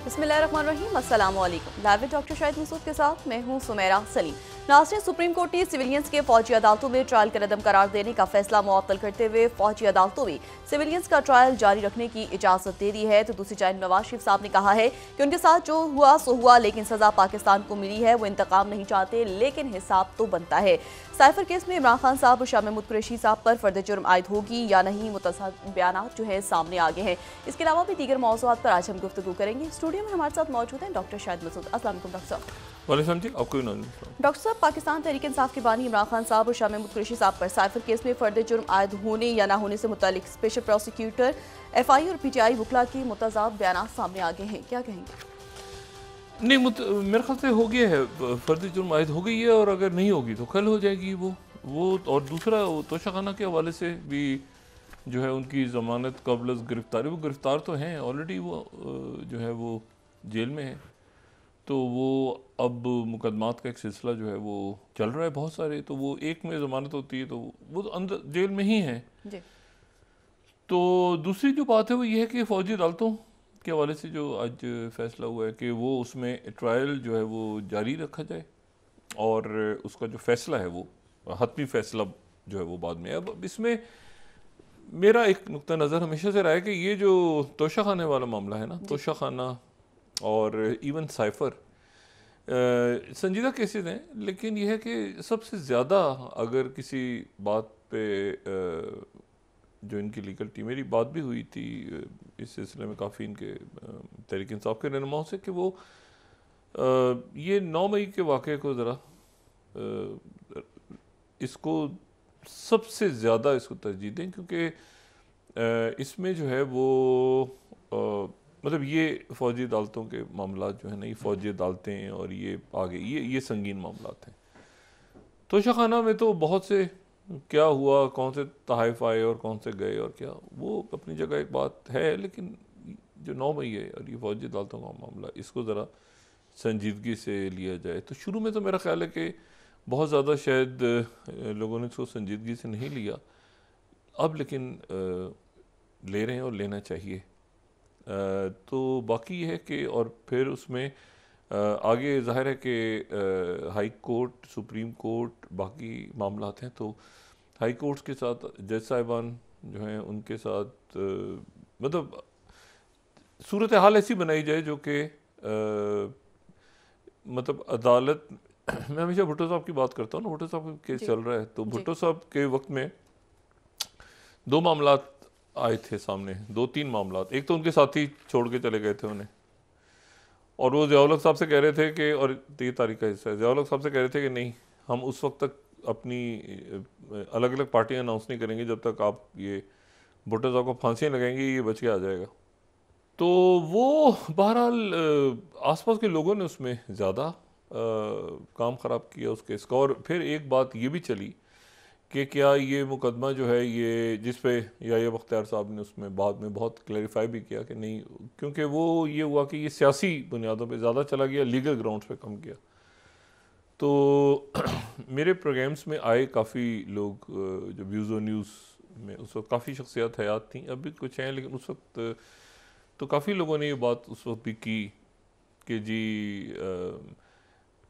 बिस्मिल्लाहिर्रहमानिर्रहीम, अस्सलाम वालेकुम। Live with doctor Shahid Masood के साथ मैं हूं सुमेरा सलीम। नाज़रीन, सुप्रीम कोर्ट ने सिविलियंस के फौजी अदालतों में ट्रायल का रदम करार देने का फैसला मुअत्तल करते हुए फौजी अदालतों में सिविलियंस का ट्रायल जारी रखने की इजाज़त दे दी है। तो दूसरी जानिब नवाज शरीफ साहब ने कहा है कि उनके साथ जो हुआ सो हुआ, लेकिन सजा पाकिस्तान को मिली है। वो इंतकाम नहीं चाहते, लेकिन हिसाब तो बनता है। साइफर केस में इमरान खान साहब और शाह महमूद कुरैशी साहब पर फर्द जुर्म आयद होगी या नहीं, मुतअद्दिद बयानात जो है सामने आ गए हैं। इसके अलावा भी दीगर मौज़ूआत पर आज हम गुफ्तगू करेंगे। स्टूडियो में हमारे साथ मौजूद हैं डॉक्टर शाहिद मसूद। अस्सलाम वालेकुम डॉक्टर साहब। वालेकुम जी, आपको डॉक्टर साहब, पाकिस्तान तहरीक इंसाफ के बानी इमरान खान साहब और शाह महमूद कुरैशी साहब पर साइफर केस में फर्द जुर्म आयद होने या ना होने से मुतालिक स्पेशल प्रोसिक्यूटर FI और PTI वकला की मुतज़ाद बयानात सामने आ गए हैं, क्या कहेंगे? नहीं, मेरे ख्याल से हो गया है, फर्द जुर्म आयद हो गई है, और अगर नहीं होगी तो कल हो जाएगी वो। और दूसरा तोशाखाना के हवाले से भी जो है उनकी ज़मानत कबल गिरफ्तारी, वो गिरफ्तार तो हैं ऑलरेडी, वो जो है वो जेल में है। तो वो अब मुकदमात का एक सिलसिला जो है वो चल रहा है बहुत सारे, तो वो एक में ज़मानत होती है तो वो तो अंदर जेल में ही है जी। तो दूसरी जो बात है वो ये है कि फ़ौजी अदालतों के हवाले से जो आज फैसला हुआ है कि वो उसमें ट्रायल जो है वो जारी रखा जाए, और उसका जो फैसला है वो हतमी फैसला जो है वो बाद में। अब इसमें मेरा एक नुक्ता नज़र हमेशा से रहा है कि ये जो तोशाखाने वाला मामला है ना, तोशाखाना और इवन साइफर संजीदा केसेस हैं, लेकिन यह है कि सबसे ज़्यादा अगर किसी बात पे जो इनकी लीगल टीम, मेरी बात भी हुई थी इस सिलसिले में काफ़ी इनके तहरीक इंसाफ के रहनुमाओं से कि वो ये 9 मई के वाक़े को ज़रा इसको सबसे ज़्यादा इसको तरजीह दें, क्योंकि इसमें जो है वो मतलब ये फ़ौजी अदालतों के मामला जो है ना, ये फ़ौजी अदालतें और ये आगे ये संगीन मामला हैं। तोशाखाना में तो बहुत से क्या हुआ, कौन से तहाइफ आए और कौन से गए और क्या, वो अपनी जगह एक बात है, लेकिन जो 9 मई है और ये फ़ौजी अदालतों का मामला, इसको ज़रा संजीदगी से लिया जाए। तो शुरू में तो मेरा ख्याल है कि बहुत ज़्यादा शायद लोगों ने इसको संजीदगी से नहीं लिया, अब लेकिन ले रहे हैं और लेना चाहिए। तो बाकी ये है कि और फिर उसमें आगे ज़ाहिर है कि हाई कोर्ट, सुप्रीम कोर्ट, बाकी मामलात हैं। तो हाई कोर्ट्स के साथ जज साहिबान जो हैं उनके साथ मतलब सूरत हाल ऐसी बनाई जाए जो कि मतलब अदालत मैं हमेशा भुट्टो साहब की बात करता हूँ ना, भुट्टो साहब का केस चल रहा है, तो भुट्टो साहब के वक्त में 2 मामलात आए थे सामने, 2-3 मामलात। एक तो उनके साथी छोड़ के चले गए थे उन्हें, और वो ज़िया-उल-हक साहब से कह रहे थे कि, और 3 तारीख का हिस्सा है, ज़िया-उल-हक साहब से कह रहे थे कि नहीं, हम उस वक्त तक अपनी अलग अलग पार्टियाँ अनाउंस नहीं करेंगे जब तक आप ये भुट्टो साहब को फांसियाँ लगाएंगे, ये बच के आ जाएगा। तो वो बहरहाल आसपास के लोगों ने उसमें ज़्यादा काम ख़राब किया उस केस का। और फिर एक बात ये भी चली कि क्या ये मुकदमा जो है ये, जिस पे याह्या बख्तियार साहब ने उसमें बाद में बहुत क्लैरिफाई भी किया कि नहीं, क्योंकि वो ये हुआ कि ये सियासी बुनियादों पे ज़्यादा चला गया, लीगल ग्राउंड्स पे कम किया। तो मेरे प्रोग्राम्स में आए काफ़ी लोग, जो व्यूज़ और न्यूज़ में उस वक्त काफ़ी शख्सियात हयात थी, अब भी कुछ हैं, लेकिन उस वक्त तो काफ़ी लोगों ने ये बात उस वक्त भी की कि जी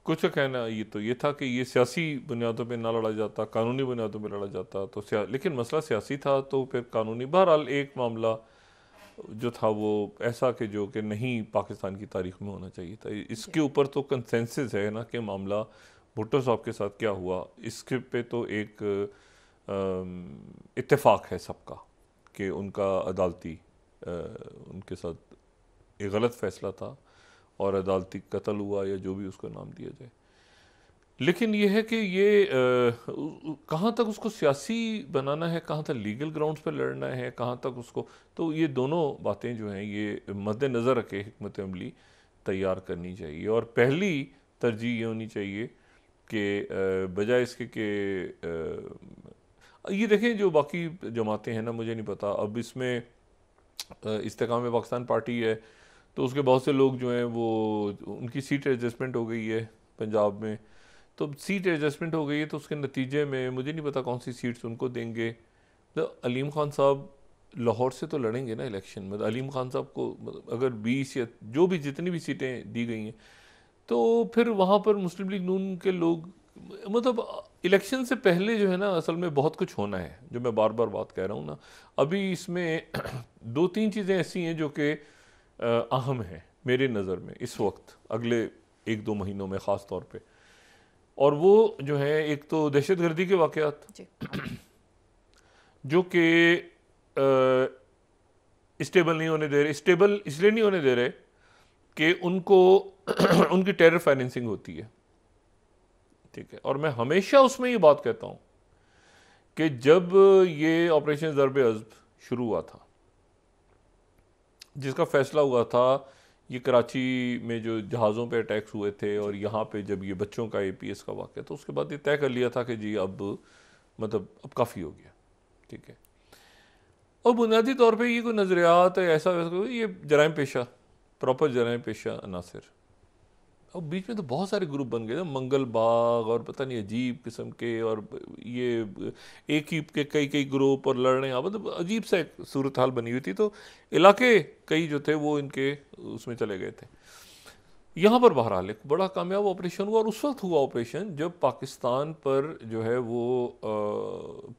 कुछ का कहना ये था कि ये सियासी बुनियादों पे ना लड़ा जाता, कानूनी बुनियादों पे लड़ा जाता, तो लेकिन मसला सियासी था तो फिर कानूनी। बहरहाल एक मामला जो था वो ऐसा कि जो कि नहीं पाकिस्तान की तारीख में होना चाहिए था। इसके ऊपर तो कंसेंसस है ना कि मामला भुट्टो साहब के साथ क्या हुआ, इसके पे तो एक इत्तेफाक है सबका कि उनका अदालती उनके साथ एक गलत फ़ैसला था और अदालती कत्ल हुआ या जो भी उसको नाम दिया जाए। लेकिन ये है कि ये कहाँ तक उसको सियासी बनाना है, कहाँ तक लीगल ग्राउंड्स पर लड़ना है, कहाँ तक उसको, तो ये दोनों बातें जो हैं ये मद्देनज़र रखे हिकमत अमली तैयार करनी चाहिए। और पहली तरजीह ये होनी चाहिए कि बजाय इसके कि ये देखें जो बाकी जमातें हैं ना, मुझे नहीं पता अब इसमें इस्तेकाम पाकिस्तान पार्टी है, तो उसके बहुत से लोग जो हैं वो, उनकी सीट एडजस्टमेंट हो गई है पंजाब में, तो सीट एडजस्टमेंट हो गई है, तो उसके नतीजे में मुझे नहीं पता कौन सी सीट्स उनको देंगे। तो अलीम खान साहब लाहौर से तो लड़ेंगे ना इलेक्शन, मतलब अलीम खान साहब को अगर 20 या जो भी जितनी भी सीटें दी गई हैं तो फिर वहाँ पर मुस्लिम लीग नून के लोग, मतलब इलेक्शन से पहले जो है ना असल में बहुत कुछ होना है, जो मैं बार बार बात कह रहा हूँ ना। अभी इसमें 2-3 चीज़ें ऐसी हैं जो कि अहम हैं मेरे नज़र में इस वक्त, अगले 1-2 महीनों में ख़ास तौर पे, और वो जो है एक तो दहशतगर्दी के वाक़यात जो कि स्टेबल नहीं होने दे रहे। स्टेबल इसलिए नहीं होने दे रहे कि उनको उनकी टेरर फाइनेंसिंग होती है, ठीक है। और मैं हमेशा उसमें ये बात कहता हूँ कि जब ये ऑपरेशन ज़रब अज़ब शुरू हुआ था, जिसका फैसला हुआ था, ये कराची में जो जहाज़ों पे अटैक्स हुए थे और यहाँ पे जब ये बच्चों का APS का वाक़या, तो उसके बाद ये तय कर लिया था कि जी अब मतलब अब काफ़ी हो गया, ठीक है। और बुनियादी तौर पे ये कोई नज़रियात है ऐसा वैसा, ये जराइम पेशा, प्रॉपर जराइम पेशा अनासर, और बीच में तो बहुत सारे ग्रुप बन गए, मंगल बाग और पता नहीं अजीब किस्म के, और ये एक ही के कई कई ग्रुप और लड़ने, मतलब अजीब सा एक सूरत हाल बनी हुई थी। तो इलाके कई जो थे वो इनके उसमें चले गए थे। यहाँ पर बहरहाल एक बड़ा कामयाब ऑपरेशन हुआ, और उस वक्त हुआ ऑपरेशन जब पाकिस्तान पर जो है वो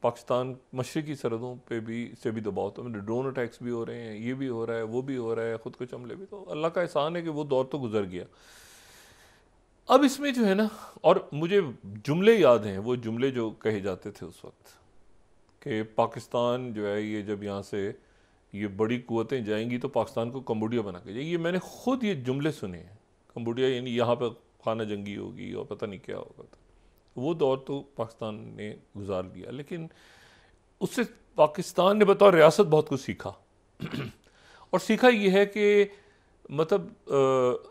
पाकिस्तान मशरक़ी सरहदों पे भी से भी दबाव, तो मतलब ड्रोन अटैक्स भी हो रहे हैं, ये भी हो रहा है, वो भी हो रहा है, ख़ुद कुछ हमले भी। तो अल्लाह का एहसान है कि वो दौर तो गुजर गया। अब इसमें जो है ना, और मुझे जुमले याद हैं, वो जुमले जो कहे जाते थे उस वक्त कि पाकिस्तान जो है ये जब यहाँ से ये बड़ी कुव्वतें जाएंगी तो पाकिस्तान को कम्बोडिया बना के जाएगी। ये मैंने खुद ये जुमले सुने हैं, कम्बोडिया यानी यहाँ पे खाना जंगी होगी और पता नहीं क्या होगा। तो वो दौर तो पाकिस्तान ने गुजार लिया, लेकिन उससे पाकिस्तान ने बतौर रियासत बहुत कुछ सीखा और सीखा ये है कि मतलब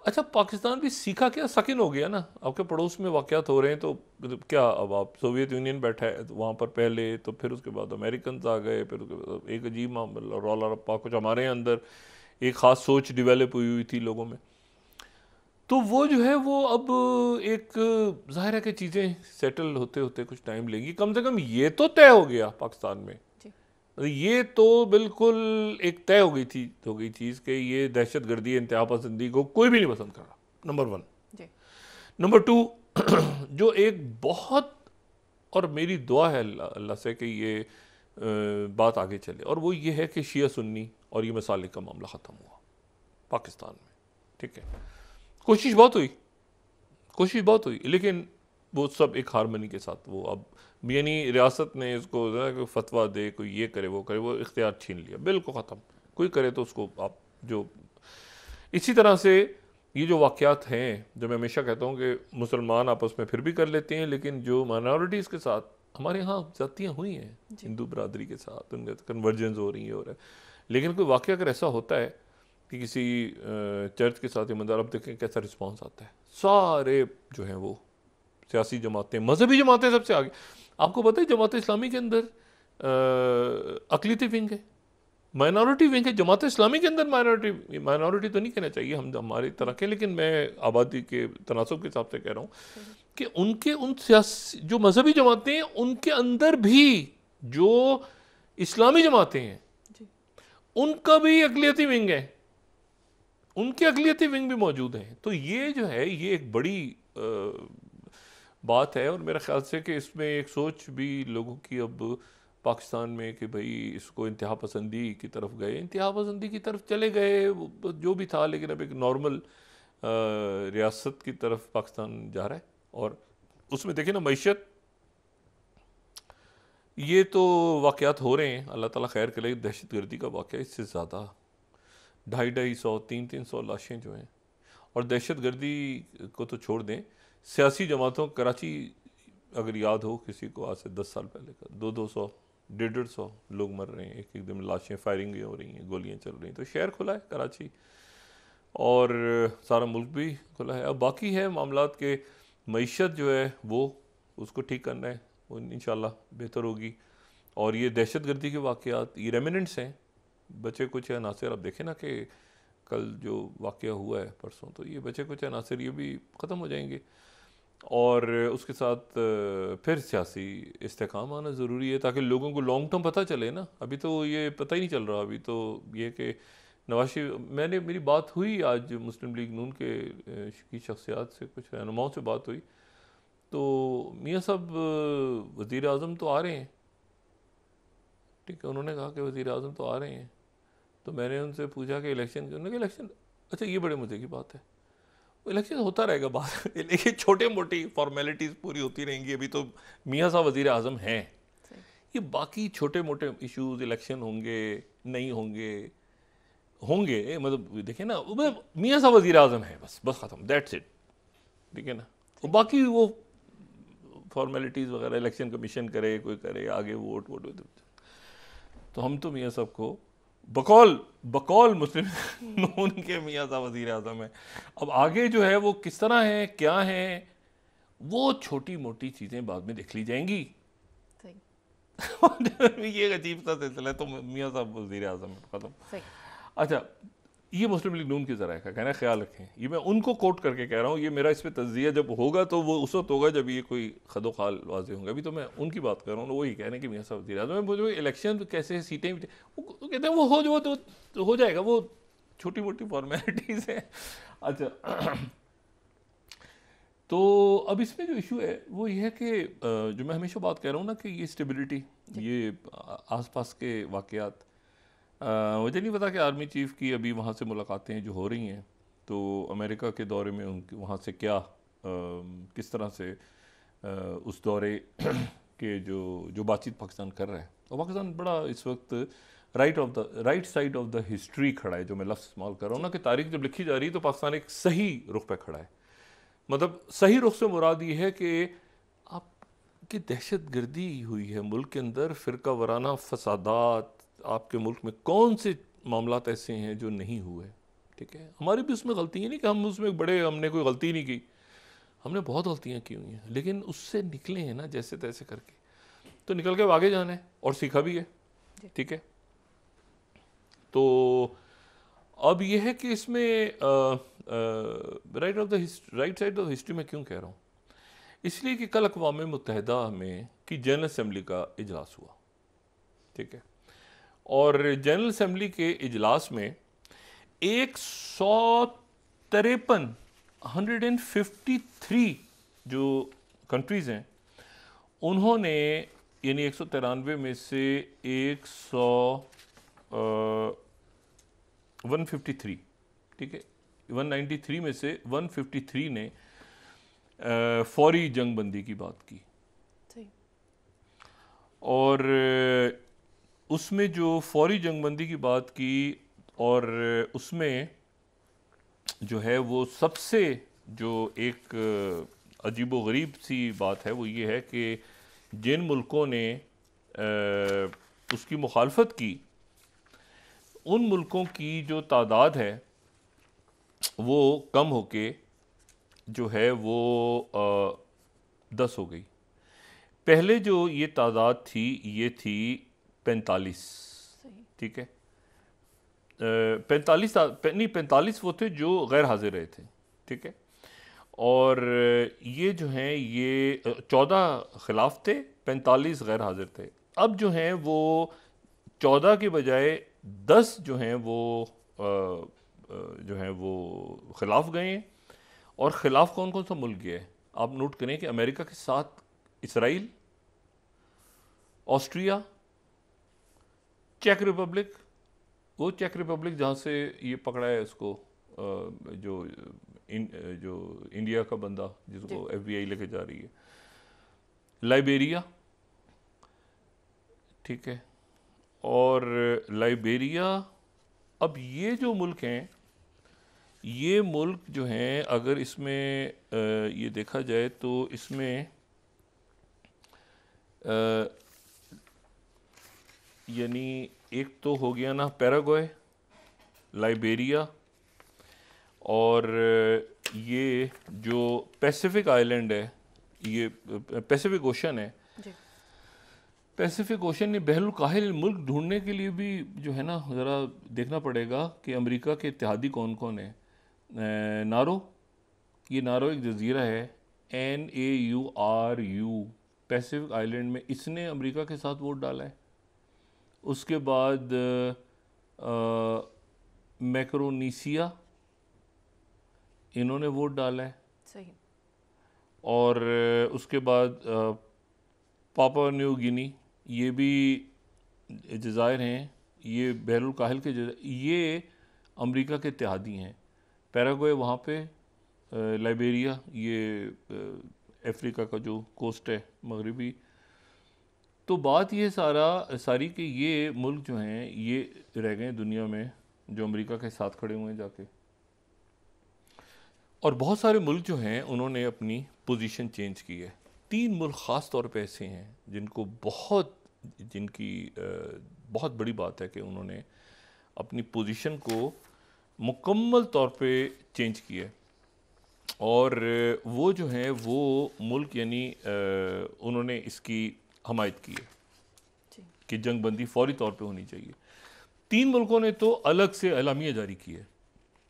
अच्छा, पाकिस्तान भी सीखा क्या, सकिन हो गया ना। आपके पड़ोस में वाक़यात हो रहे हैं तो मतलब क्या, अब आप सोवियत यूनियन बैठा है वहाँ पर पहले, तो फिर उसके बाद अमेरिकन आ गए, फिर उसके बाद एक अजीब मामला रौला रप्पा, कुछ हमारे अंदर एक ख़ास सोच डिवेलप हुई थी लोगों में। तो वो जो है वो अब एक ज़ाहिर है कि चीज़ें सेटल होते होते कुछ टाइम लेंगी। कम से कम ये तो तय हो गया पाकिस्तान में, ये तो बिल्कुल एक तय हो गई चीज़ कि ये दहशतगर्दी, इंतहा पसंदी को कोई भी नहीं पसंद कर रहा, नंबर 1। नंबर 2 जो एक बहुत, और मेरी दुआ है अल्लाह से कि ये बात आगे चले, और वो ये है कि शिया सुन्नी और ये मसालिक का मामला ख़त्म हुआ पाकिस्तान में, ठीक है। कोशिश बहुत हुई, लेकिन वो सब एक हारमनी के साथ, वो अब यानी रियासत ने इसको फतवा दे, कोई ये करे वो करे, वो इख्तियार छीन लिया, बिल्कुल ख़त्म। कोई करे तो उसको आप जो, इसी तरह से ये जो वाक़यात हैं, जो मैं हमेशा कहता हूँ कि मुसलमान आपस में फिर भी कर लेते हैं, लेकिन जो माइनॉरिटीज़ के साथ हमारे यहाँ ज़्यादतियाँ हुई हैं, हिंदू बरदरी के साथ उनके कन्वर्जेंस हो रही है, और लेकिन कोई वाक़या अगर ऐसा होता है कि किसी चर्च के साथ ईमानदार, अब देखें कैसा रिस्पॉन्स आता है। सारे जो हैं वो सियासी जमातें, मजहबी जमातें सबसे आगे। आपको पता है जमात इस्लामी के अंदर अक़लियती विंग है, माइनॉरिटी विंग है। जमात इस्लामी के अंदर माइनॉरिटी तो नहीं कहना चाहिए हम हमारी तरह के, लेकिन मैं आबादी के तनासुब के हिसाब से कह रहा हूँ कि उनके उन सियासी जो मजहबी जमातें हैं उनके अंदर भी जो इस्लामी जमातें हैं उनका भी अक़लियती विंग है, उनके अक़लियती विंग भी मौजूद हैं। तो ये जो है ये एक बड़ी बात है, और मेरा ख्याल से कि इसमें एक सोच भी लोगों की अब पाकिस्तान में कि भाई इसको इंतहा पसंदी की तरफ गए, इंतहा पसंदी की तरफ चले गए, जो भी था, लेकिन अब एक नॉर्मल रियासत की तरफ पाकिस्तान जा रहा है। और उसमें देखिए ना, मईशत, ये तो वाक़यात हो रहे हैं, अल्लाह ताला खैर करे। दहशतगर्दी का वाक़या इससे ज़्यादा 250-250, 300-300 लाशें जो हैं, और दहशतगर्दी को तो छोड़ दें, सियासी जमातों, कराची अगर याद हो किसी को, आज से 10 साल पहले का 200-200, 150-150 लोग मर रहे हैं, एक एक दिन लाशें, फायरिंगें हो रही हैं, गोलियां चल रही हैं। तो शहर खुला है कराची, और सारा मुल्क भी खुला है। अब बाकी है मामलात के मईशत जो है वो उसको ठीक करना है, वो इंशाल्लाह बेहतर होगी। और ये दहशतगर्दी के वाक़यात, ये रेमिनेंट्स हैं, बचे कुछ अनासर। अब देखें ना कि कल जो वाक़या हुआ है परसों, तो ये बचे कुछ अनासर ये भी ख़त्म हो जाएंगे। और उसके साथ फिर सियासी इस्तेकाम आना ज़रूरी है ताकि लोगों को लॉन्ग टर्म पता चले ना। अभी तो ये पता ही नहीं चल रहा। अभी तो ये कि नवाज शरीफ, मेरी बात हुई आज मुस्लिम लीग नून के की शख्सियात से, कुछ रहनुमाओं से बात हुई, तो मियाँ साहब वज़ीर आज़म तो आ रहे हैं, ठीक है, उन्होंने कहा कि वज़ीर आज़म तो आ रहे हैं। तो मैंने उनसे पूछा कि इलेक्शन, उन्होंने कहा इलेक्शन, अच्छा ये बड़े मज़े की बात है, इलेक्शन होता रहेगा बात लेकिन छोटे मोटी फॉर्मेलिटीज़ पूरी होती रहेंगी। अभी तो मियाँ साहब वज़ीर आज़म हैं, ये बाकी छोटे मोटे इश्यूज, इलेक्शन होंगे नहीं होंगे, होंगे, मतलब देखिए ना, मियाँ साहब वज़ीर आज़म है, बस बस ख़त्म, दैट्स इट, ठीक है ना। और बाकी वो फॉर्मेलिटीज़ वगैरह इलेक्शन कमीशन करे, कोई करे, आगे वोट वोट। तो हम तो मियाँ साहब को बकौल बकौल मुस्लिम नून के मियाँ साहब वज़ीर आज़म है। अब आगे जो है वो किस तरह है, क्या है, वो छोटी मोटी चीज़ें बाद में देख ली जाएंगी। ये एक अजीब सा सिलसिला है। तो मियाँ साहब वज़ीर आज़म है, ख़त्म। अच्छा, ये मुस्लिम लीग नून की ज़रा का कहना, ख्याल रखें, ये मैं उनको कोट करके कह रहा हूँ, ये मेरा इस पर तज्जिया जब होगा तो वो उस वक्त होगा जब ये कोई खदो खाल वाजे होंगे। अभी तो मैं उनकी बात कर रहा हूँ, वही कह रहे हैं कि मियाँ साहब वज़ीर आज़म, मुझे इलेक्शन कैसे सीटें, वो कहते हैं वो हो जाएगा, वो छोटी मोटी फॉर्मेलिटीज़ हैं। अच्छा, तो अब इसमें जो इशू है वो ये है कि जो मैं हमेशा बात कह रहा हूँ ना कि ये स्टेबिलिटी, ये आसपास के वाक़यात, मुझे नहीं पता कि आर्मी चीफ़ की अभी वहाँ से मुलाकातें जो हो रही हैं, तो अमेरिका के दौरे में उनके वहाँ से क्या किस तरह से उस दौरे के जो बातचीत पाकिस्तान कर रहा है, और पाकिस्तान बड़ा इस वक्त right side of the history खड़ा है, जो मैं लफ्ज़ इस्तेमाल कर रहा हूँ ना, कि तारीख जब लिखी जा रही है तो पाकिस्तान एक सही रुख पे खड़ा है। मतलब सही रुख से मुराद ये है कि आपकी दहशत गर्दी हुई है मुल्क के अंदर, फ़िरका वराना फसादात, आपके मुल्क में कौन से मामलात ऐसे हैं जो नहीं हुए, ठीक है। हमारी भी उसमें गलती है नहीं कि हम उसमें हमने कोई गलती नहीं की, हमने बहुत गलतियाँ की हुई हैं, लेकिन उससे निकले हैं ना जैसे तैसे करके, तो निकल के आगे जाना है और सीखा भी है, ठीक है। तो अब यह है कि इसमें राइट साइड ऑफ हिस्ट्री में क्यों कह रहा हूँ, इसलिए कि कल अक़वाम मुत्तहिदा में की जनरल असम्बली का इजलास हुआ, ठीक है, और जनरल असम्बली के इजलास में 153 जो कंट्रीज़ हैं उन्होंने, यानी 193 में से 153, ठीक है, 193 में से 153 ने फौरी जंगबंदी की बात की। और उसमें जो फौरी जंगबंदी की बात की, और उसमें जो है वो सबसे जो एक अजीबो गरीब सी बात है वो ये है कि जिन मुल्कों ने उसकी मुखालफत की, उन मुल्कों की जो तादाद है वो कम होके जो है वो 10 हो गई। पहले जो ये तादाद थी ये थी 45, ठीक है, 45 वो थे जो गैर हाजिर रहे थे, ठीक है, और ये जो हैं ये 14 खिलाफ थे, 45 गैर हाजिर थे। अब जो हैं वो 14 के बजाय 10 जो हैं वो खिलाफ गए हैं। और ख़िलाफ़ कौन कौन सा मुल्क गया है, आप नोट करें कि अमेरिका के साथ इसराइल, ऑस्ट्रिया, चेक रिपब्लिक, वो चेक रिपब्लिक जहाँ से ये पकड़ा है इसको जो इंडिया का बंदा जिसको FBI लेके जा रही है, लाइबेरिया, ठीक है, और लाइबेरिया। अब ये जो मुल्क हैं, ये मुल्क जो हैं अगर इसमें ये देखा जाए तो इसमें यानी एक तो हो गया ना पैराग्वे, लाइबेरिया, और ये जो पैसिफिक आइलैंड है, ये पैसिफिक ओशन है, पैसिफिक ओशन में बहरुल काहिल मुल्क ढूंढने के लिए भी जो है ना ज़रा देखना पड़ेगा कि अमेरिका के इत्तेहादी कौन कौन है। नारो, ये नारो एक जजीरा है, NAURU, पैसिफिक आइलैंड में इसने अमेरिका के साथ वोट डाला है। उसके बाद मैक्रोनेशिया, इन्होंने वोट डाला है। सही। और उसके बाद पापुआ न्यू गिनी, ये भी जज़ायर हैं, ये बहरुल काहिल के ये अमेरिका के इत्तेहादी हैं। पैराग्वे वहाँ पे, लाइबेरिया, ये अफ्रीका का जो कोस्ट है मगरबी। तो बात ये सारी कि ये मुल्क जो हैं ये रह गए दुनिया में जो अमेरिका के साथ खड़े हुए हैं जाके। और बहुत सारे मुल्क जो हैं उन्होंने अपनी पोजीशन चेंज की है। 3 मुल्क ख़ास तौर पे ऐसे हैं जिनकी बहुत बड़ी बात है कि उन्होंने अपनी पोजीशन को मुकम्मल तौर पे चेंज किया है। और वो जो हैं वो मुल्क यानी उन्होंने इसकी हमायत की है कि जंग बंदी फौरी तौर पे होनी चाहिए। 3 मुल्कों ने तो अलग से एलामिया जारी की है।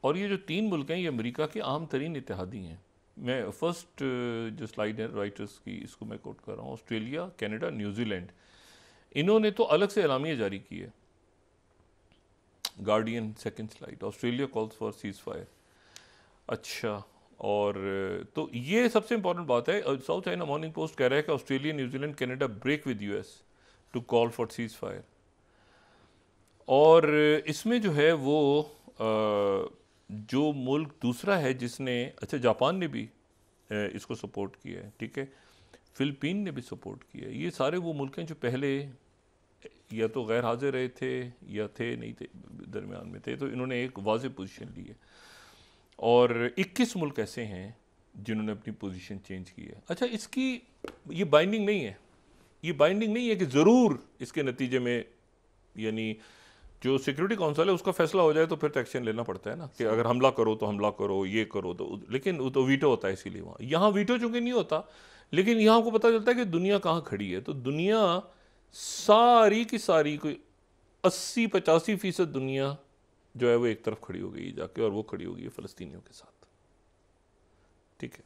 और ये जो 3 मुल्क हैं ये अमेरिका के आम तरीन इत्तेहादी हैं। मैं फर्स्ट जो स्लाइड है राइटर्स की, इसको मैं कोट कर रहा हूँ। ऑस्ट्रेलिया, कनाडा, न्यूजीलैंड, इन्होंने तो अलग से एलामिया जारी की है। Guardian, second slide, Australia calls for cease fire. अच्छा, और तो ये सबसे इंपॉर्टेंट बात है। साउथ चाइना मॉर्निंग पोस्ट कह रहा है कि Australia, New Zealand, Canada break with US to call for ceasefire. और इसमें जो है वो जो मुल्क दूसरा है जिसने, अच्छा जापान ने भी इसको सपोर्ट किया है, ठीक है, फिलिपीन ने भी सपोर्ट किया है। ये सारे वो मुल्क हैं जो पहले या तो गैर हाजिर रहे थे या थे नहीं थे, दरमियान में थे, तो इन्होंने एक वाज़ेह पोजीशन ली है। और 21 मुल्क ऐसे हैं जिन्होंने अपनी पोजीशन चेंज की है। अच्छा, इसकी ये बाइंडिंग नहीं है, ये बाइंडिंग नहीं है कि ज़रूर इसके नतीजे में यानी जो सिक्योरिटी काउंसिल है उसका फैसला हो जाए तो फिर तो एक्शन लेना पड़ता है ना, कि अगर हमला करो तो हमला करो, ये करो तो, लेकिन वो तो वीटो होता है। इसीलिए वहाँ, यहाँ वीटो चूंकि नहीं होता, लेकिन यहाँ को पता चलता है कि दुनिया कहाँ खड़ी है। तो दुनिया सारी की सारी, कोई 80-85% दुनिया जो है वो एक तरफ खड़ी हो गई जाके, और वो खड़ी हो गई है फ़लस्तीनियों के साथ, ठीक है।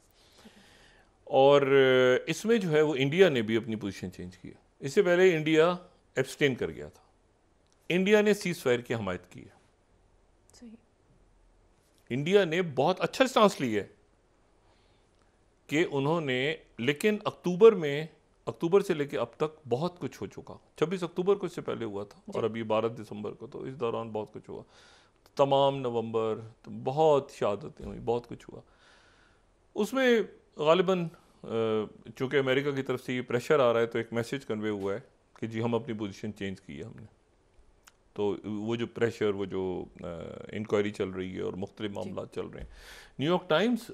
और इसमें जो है वो इंडिया ने भी अपनी पोजीशन चेंज की है। इससे पहले इंडिया एब्सटेन कर गया था, इंडिया ने सीज फायर की हमायत की है। सही। इंडिया ने बहुत अच्छा स्टांस लिया है कि उन्होंने, लेकिन अक्टूबर से लेके अब तक बहुत कुछ हो चुका। 26 अक्टूबर को इससे पहले हुआ था, और अभी 12 दिसंबर को, तो इस दौरान बहुत कुछ हुआ। तमाम नवंबर तो बहुत शहादतें हुई, बहुत कुछ हुआ। उसमें गालिबन चूँकि अमेरिका की तरफ से ये प्रेशर आ रहा है, तो एक मैसेज कन्वे हुआ है कि जी हम अपनी पोजीशन चेंज की है हमने। तो वो जो प्रेशर, वो जो इंक्वायरी चल रही है और मुख्तलिफ मामला चल रहे हैं। न्यूयॉर्क टाइम्स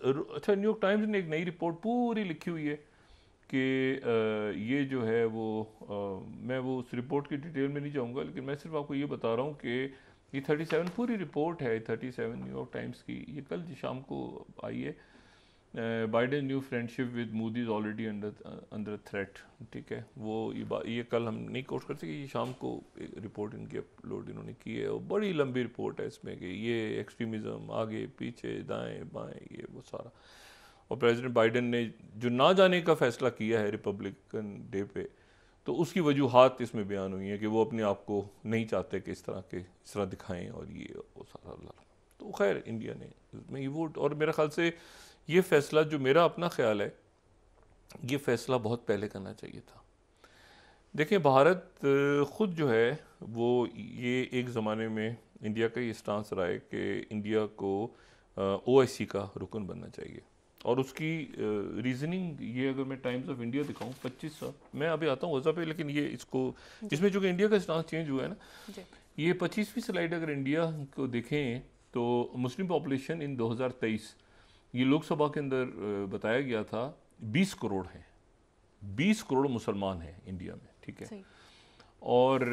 ने एक नई रिपोर्ट पूरी लिखी हुई है कि ये जो है वो मैं वो उस रिपोर्ट की डिटेल में नहीं जाऊंगा, लेकिन मैं सिर्फ आपको ये बता रहा हूँ कि ये 37 पूरी रिपोर्ट है 37 न्यूयॉर्क टाइम्स की, ये कल शाम को आई है। Biden new friendship with Moody is already under threat, ठीक है। वो ये कल हम नहीं कोट कर सके, ये शाम को एक रिपोर्ट इनकी अपलोड इन्होंने की है, और बड़ी लंबी रिपोर्ट है इसमें कि ये एक्सट्रीमिज़म आगे पीछे दाएं बाएं ये वो सारा। और प्रेसिडेंट बाइडेन ने जो ना जाने का फ़ैसला किया है रिपब्लिकन डे पे, तो उसकी वजूहात इसमें बयान हुई हैं कि वो अपने आप को नहीं चाहते कि इस तरह दिखाएं, और ये वो सारा। तो खैर इंडिया ने इसमें ये वोट, और मेरे ख्याल से ये फ़ैसला, जो मेरा अपना ख्याल है, ये फ़ैसला बहुत पहले करना चाहिए था। देखिए, भारत ख़ुद जो है वो ये एक ज़माने में इंडिया का ये स्टांस रहा है कि इंडिया को OIC का रुकन बनना चाहिए। और उसकी रीज़निंग ये, अगर मैं टाइम्स ऑफ इंडिया दिखाऊं 25 साल, मैं अभी आता हूँ वज़ा पे, लेकिन ये इसमें चूँकि इंडिया का स्टांस चेंज हुआ है ना, ये 25वीं स्लाइड अगर इंडिया को देखें तो मुस्लिम पॉपुलेशन इन 2023 ये लोकसभा के अंदर बताया गया था 20 करोड़ है, 20 करोड़ मुसलमान हैं इंडिया में, ठीक है। और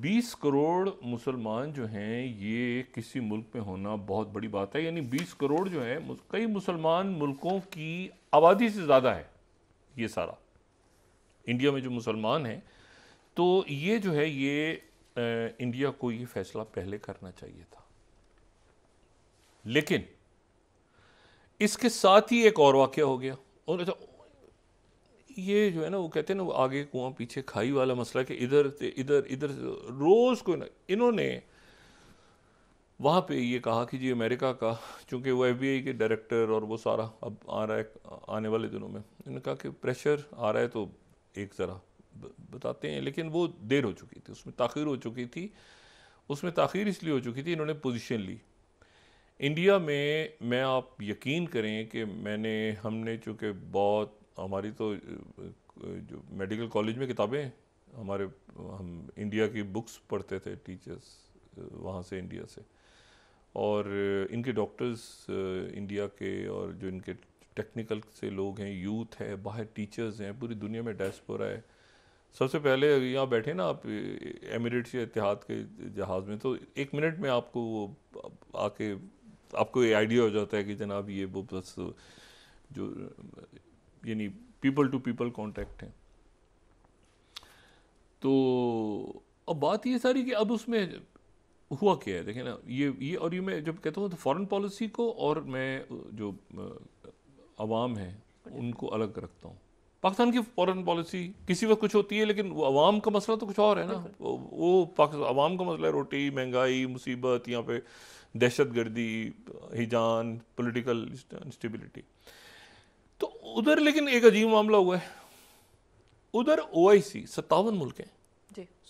20 करोड़ मुसलमान जो हैं ये किसी मुल्क में होना बहुत बड़ी बात है। यानी 20 करोड़ जो है कई मुसलमान मुल्कों की आबादी से ज़्यादा है ये सारा इंडिया में जो मुसलमान हैं। तो ये जो है ये इंडिया को ये फैसला पहले करना चाहिए था। लेकिन इसके साथ ही एक और वाक़या हो गया। और ये जो है ना, वो कहते हैं ना, वो आगे कुआं पीछे खाई वाला मसला, कि इधर से इधर, इधर से रोज को ना इन्होंने वहाँ पे ये कहा कि जी अमेरिका का, चूंकि वो FBI के डायरेक्टर और वो सारा अब आ रहा है आने वाले दिनों में, इन्होंने कहा कि प्रेशर आ रहा है तो एक ज़रा बताते हैं, लेकिन वो देर हो चुकी थी, उसमें ताख़ीर हो चुकी थी। उसमें ताख़ीर इसलिए हो चुकी थी, इन्होंने पोजीशन ली इंडिया में। मैं आप यकीन करें कि हमने चूँकि बहुत हमारी तो जो मेडिकल कॉलेज में किताबें हमारे, हम इंडिया की बुक्स पढ़ते थे टीचर्स वहाँ से, इंडिया से, और इनके डॉक्टर्स इंडिया के, और जो इनके टेक्निकल से लोग हैं, यूथ है, बाहर टीचर्स हैं, पूरी दुनिया में डायस्पोरा है। सबसे पहले यहाँ बैठे ना आप एमिरेट्स या इत्तेहाद के जहाज़ में, तो 1 मिनट में आपको वो आके आपको ये आइडिया हो जाता है कि जनाब ये वो बस जो यानी पीपल टू पीपल कांटेक्ट है। तो अब बात ये सारी कि अब उसमें हुआ क्या है, देखें ना, ये और ये मैं जब कहता हूँ तो फॉरेन पॉलिसी को और मैं जो अवाम है उनको अलग रखता हूँ। पाकिस्तान की फॉरेन पॉलिसी किसी वक्त कुछ होती है, लेकिन वो अवाम का मसला तो कुछ और है ना। वो पाकिस्तान अवाम का मसला है रोटी, महंगाई, मुसीबत, यहाँ पे दहशत गर्दी, हिजान, पॉलिटिकल इंस्टेबिलिटी। तो उधर लेकिन एक अजीब मामला हुआ है। उधर OIC 57 मुल्क हैं,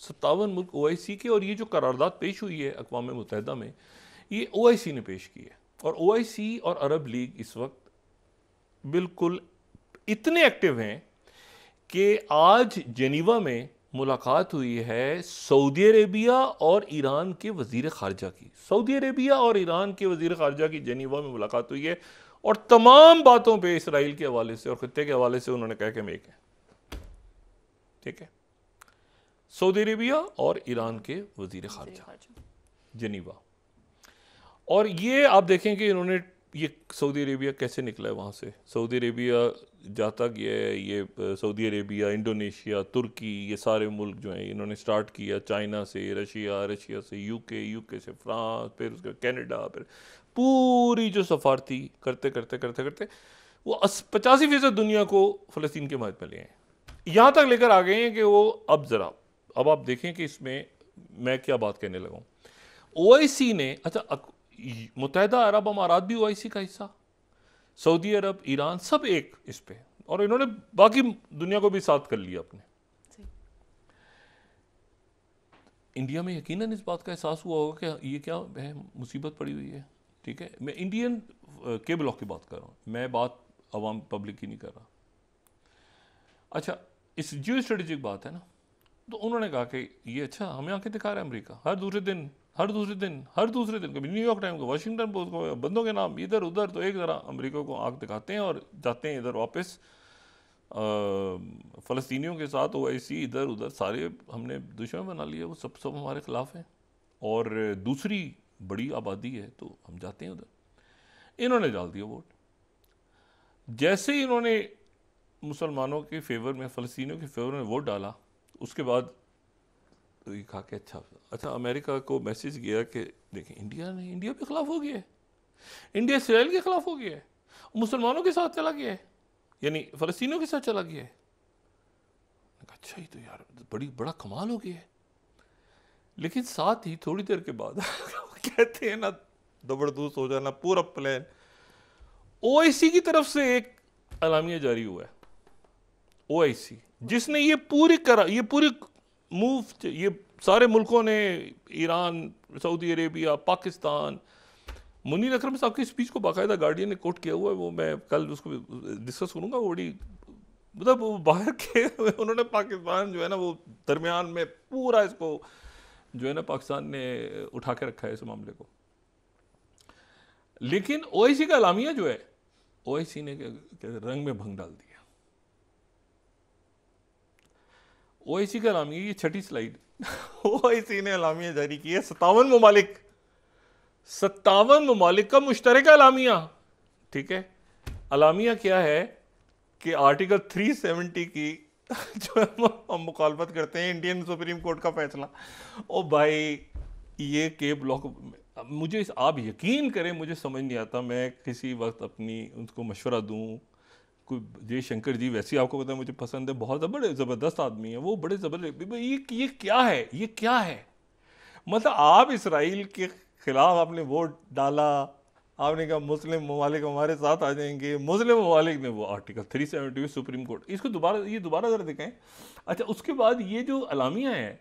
57 मुल्क OIC के, और ये जो करारदाद पेश हुई है अक़वाम मुत्तहिदा में, ये OIC ने पेश की है। और OIC और अरब लीग इस वक्त बिल्कुल इतने एक्टिव हैं कि आज जेनीवा में मुलाकात हुई है सऊदी अरेबिया और ईरान के वजीर खारजा की। सऊदी अरेबिया और ईरान के वजीर खारजा की जेनीवा में मुलाकात हुई है, और तमाम बातों पे इसराइल के हवाले से और खत्ते के हवाले से उन्होंने कहा कि हम एक हैं। ठीक है, सऊदी अरेबिया और ईरान के वजीर खारजा जेनीवा। और ये आप देखें कि इन्होंने ये सऊदी अरेबिया कैसे निकला है वहाँ से। सऊदी अरेबिया जाता गया है, ये सऊदी अरेबिया, इंडोनेशिया, तुर्की, ये सारे मुल्क जो हैं इन्होंने स्टार्ट किया, चाइना से रशिया से यूके से फ्रांस, फिर उसके कनाडा, फिर पूरी जो सफारती करते करते करते करते वो 85% दुनिया को फ़लस्तीन के माहित में ले आए, यहाँ तक लेकर आ गए हैं कि वो अब आप देखें कि इसमें मैं क्या बात कहने लगा हूँ। OIC ने, अच्छा मुत्तहिदा अरब अमारात भी OIC का हिस्सा, सऊदी अरब, ईरान, सब एक इस पे, और इन्होंने बाकी दुनिया को भी साथ कर लिया अपने। इंडिया में यकीनन इस बात का एहसास हुआ होगा कि ये क्या है, मुसीबत पड़ी हुई है। ठीक है, मैं इंडियन के ब्लॉक की बात कर रहा हूँ, मैं बात अवाम पब्लिक की नहीं कर रहा। अच्छा, इस जियो स्ट्रेटेजिक बात है ना, तो उन्होंने कहा कि ये अच्छा हमें आंखें दिखा रहा है अमेरिका, हर दूसरे दिन कभी न्यूयॉर्क टाइम को, वाशिंगटन पोस्ट को, बंदों के नाम इधर उधर, तो एक ज़रा अमेरिका को आंख दिखाते हैं और जाते हैं इधर वापस फ़लस्तीनियों के साथ OIC इधर उधर सारे हमने दुश्मन बना लिया, वो सब हमारे ख़िलाफ़ हैं, और दूसरी बड़ी आबादी है तो हम जाते हैं उधर। इन्होंने डाल दिया वोट। जैसे ही इन्होंने मुसलमानों के फेवर में, फ़लस्तीनियों के फेवर में वोट डाला, उसके बाद तो ये कहा कि अच्छा अमेरिका को मैसेज गया कि देखें इंडिया के ख़िलाफ़ हो गया है, इंडिया इसराइल के ख़िलाफ़ हो गया है, मुसलमानों के साथ चला गया है, यानी फ़लस्तीनियों के साथ चला गया है। अच्छा ही तो यार बड़ा कमाल हो गया है। लेकिन साथ ही थोड़ी देर के बाद कहते हैं ना, जबरदस्त हो जाना पूरा प्लान। OIC की तरफ से एक अलामिया जारी हुआ है, OIC जिसने ये पूरी मूव, ये सारे मुल्कों ने, ईरान, सऊदी अरेबिया, पाकिस्तान, मुनीर अकरम साहब की स्पीच को बाकायदा गार्डियन ने कोट किया हुआ है, वो मैं कल उसको डिस्कस करूँगा। वो बड़ी मतलब वो बाहर के उन्होंने पाकिस्तान जो है ना, वो दरमियान में पूरा इसको जो है ना पाकिस्तान ने उठा के रखा है इस मामले को। लेकिन OIC का अलामिया जो है, OIC ने रंग में भंग डाल दिया। OIC का अलामिया, ये 6ठी स्लाइड OIC ने अलामिया जारी की है 57 ममालिक का मुश्तरका अलामिया। ठीक है, अलामिया क्या है कि आर्टिकल 370 की जो हम मुखालफत करते हैं, इंडियन सुप्रीम कोर्ट का फैसला। ओ भाई, ये के ब्लॉक, आप यकीन करें मुझे समझ नहीं आता, मैं किसी वक्त अपनी उनको मशवरा दूं कोई जयशंकर जी, वैसे आपको पता है मुझे पसंद है, बहुत बड़े ज़बरदस्त आदमी है वो, बड़े ज़बरदस्त। ये क्या है, ये क्या है? मतलब आप इसराइल के खिलाफ आपने वोट डाला, आपने कहा मुस्लिम ममालिक हमारे साथ आ जाएंगे, मुस्लिम ममालिक ने वो आर्टिकल 370 सुप्रीम कोर्ट, इसको दोबारा ज़रा दिखाएं। अच्छा, उसके बाद ये जो एलामिया है,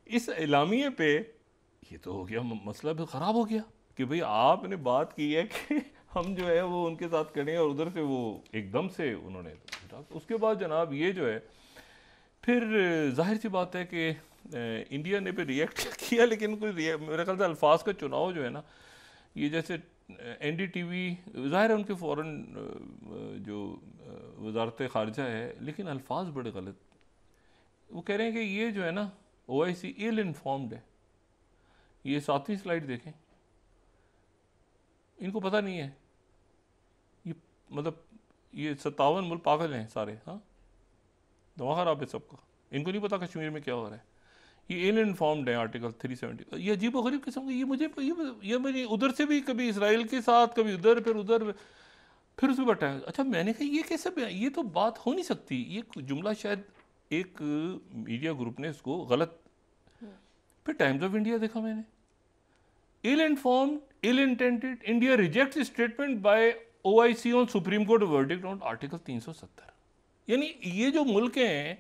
इस एलामिया पे ये तो हो गया मसला भी ख़राब हो गया कि भाई आपने बात की है कि हम जो है वो उनके साथ करें, और उधर से वो एकदम से उन्होंने, उसके बाद जनाब ये जो है फिर जाहिर सी बात है कि इंडिया ने भी रिएक्ट किया, लेकिन कोई मेरे ख्याल से अल्फाज का चुनाव जो है ना, ये जैसे NDTV, ज़ाहिर है उनके फ़ौरन जो वजारत ख़ारजा है, लेकिन अल्फाज बड़े गलत। वो कह रहे हैं कि ये जो है ना OIC इल इन्फॉर्म्ड है। ये 7वीं स्लाइड देखें, इनको पता नहीं है, ये मतलब ये 57 मुल्क पागल हैं सारे, हाँ, दिमाग खराब है सबका, इनको नहीं पता कश्मीर में क्या हो रहा है। ये इल इन्फॉर्म्ड है आर्टिकल 370। ये अजीब व गरीब किस्म की, ये मुझे उधर से भी कभी इसराइल के साथ, कभी उधर, फिर उधर, फिर उसमें बटा है। अच्छा, मैंने कहा ये कैसे, ये तो बात हो नहीं सकती, ये जुमला शायद एक मीडिया ग्रुप ने इसको गलत, फिर टाइम्स ऑफ इंडिया देखा मैंने, ill informed, ill intended, India reject statement by OIC on supreme court verdict on article 370। यानी ये जो मुल्क हैं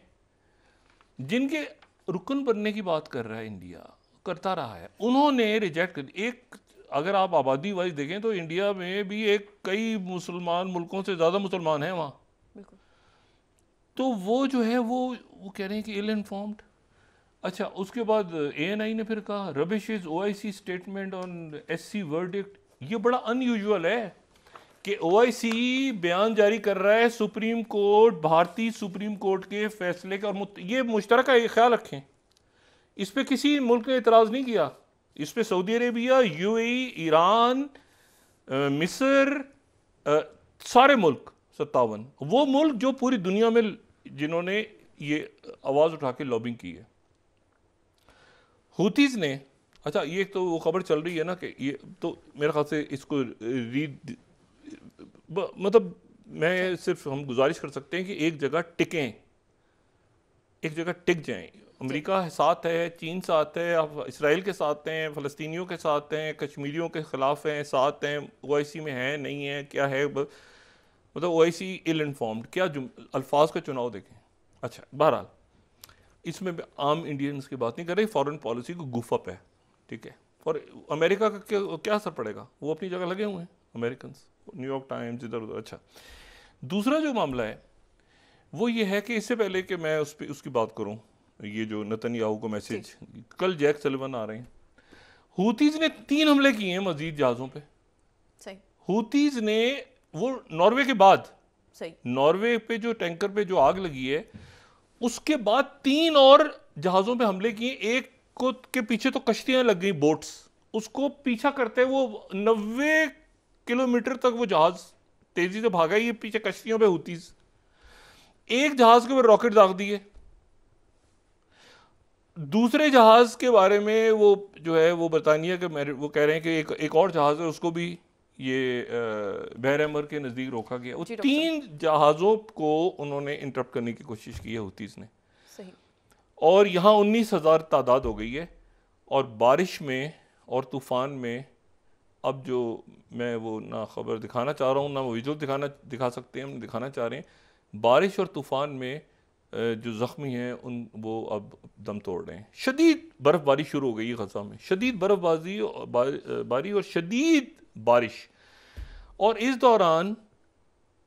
जिनके रुकन बनने की बात कर रहा है इंडिया, करता रहा है, उन्होंने रिजेक्ट कर। एक अगर आप आबादी वाइज देखें तो इंडिया में भी एक कई मुसलमान मुल्कों से ज़्यादा मुसलमान हैं वहाँ, तो वो जो है वो कह रहे हैं कि इल इन्फॉर्म्ड। अच्छा, उसके बाद ANI ने फिर कहा rubbish is OIC statement on SC verdict. ये बड़ा अनयूजुअल है कि OIC बयान जारी कर रहा है सुप्रीम कोर्ट, भारतीय सुप्रीम कोर्ट के फैसले का, और ये मुश्तरका, ये ख्याल रखें, इस पे किसी मुल्क ने इतराज़ नहीं किया। इस पे सऊदी अरेबिया, UAE, ईरान, मिस्र, सारे मुल्क 57, वो मुल्क जो पूरी दुनिया में जिन्होंने ये आवाज़ उठा के लॉबिंग की है। हुतीज़ ने, अच्छा ये तो वो खबर चल रही है ना कि ये तो मेरे ख्याल से इसको रीड, मतलब मैं सिर्फ हम गुजारिश कर सकते हैं कि एक जगह टिकें, एक जगह टिक जाएं। अमेरिका साथ है, चीन साथ है, आप इसराइल के साथ हैं, फ़लस्तीनियों के साथ हैं, कश्मीरियों के ख़िलाफ़ हैं, साथ हैं, OIC में हैं नहीं है, क्या है, मतलब OIC इल इन्फॉर्म्ड, क्या अल्फाज का चुनाव देखें। अच्छा, बहरहाल इसमें आम इंडियंस की बात नहीं कर रही, फॉरेन पॉलिसी को गुफ अप है, ठीक है। और अमेरिका का क्या असर पड़ेगा, वो अपनी जगह लगे हुए हैं अमेरिकन, न्यूयॉर्क टाइम्स, इधर उधर। अच्छा, दूसरा जो मामला है वो ये है कि इससे पहले कि मैं उसकी बात करूं, ये जो नेतन्याहू को मैसेज, कल जैक सलिवन आ रहे हैं, हुतीज़ ने 3 हमले किए हैं मजीद जहाज़ों पे। सही। हुतीज़ ने, वो नॉर्वे के बाद, सही, नॉर्वे पे जो टैंकर पे जो आग लगी है उसके बाद 3 और जहाज़ों पे हमले किए। एक को के पीछे तो कश्तियां लग गई, बोट्स, उसको पीछा करते वो 90 किलोमीटर तक वो जहाज तेजी से भागा, ये पीछे कश्तियों पे हुतीज़। एक जहाज के ऊपर रॉकेट दाग दिए, दूसरे जहाज के बारे में वो जो है वो बरतानिया के, वो कह रहे हैं कि एक और जहाज है उसको भी ये बहर अहमर के नज़दीक रोका गया। वो 3 जहाज़ों को उन्होंने इंटरप्ट करने की कोशिश की है हुतीज़ ने। सही। और यहाँ 19,000 तादाद हो गई है, और बारिश में और तूफ़ान में, अब जो मैं वो ना खबर दिखाना चाह रहा हूँ ना वो विजुअल दिखा सकते हैं, हम दिखाना चाह रहे हैं, बारिश और तूफ़ान में जो ज़ख्मी हैं वो अब दम तोड़ रहे हैं। शदीद बर्फ़बारी शुरू हो गई है गज़ा में, शदीद बर्फ़बारी और शदीद बारिश। और इस दौरान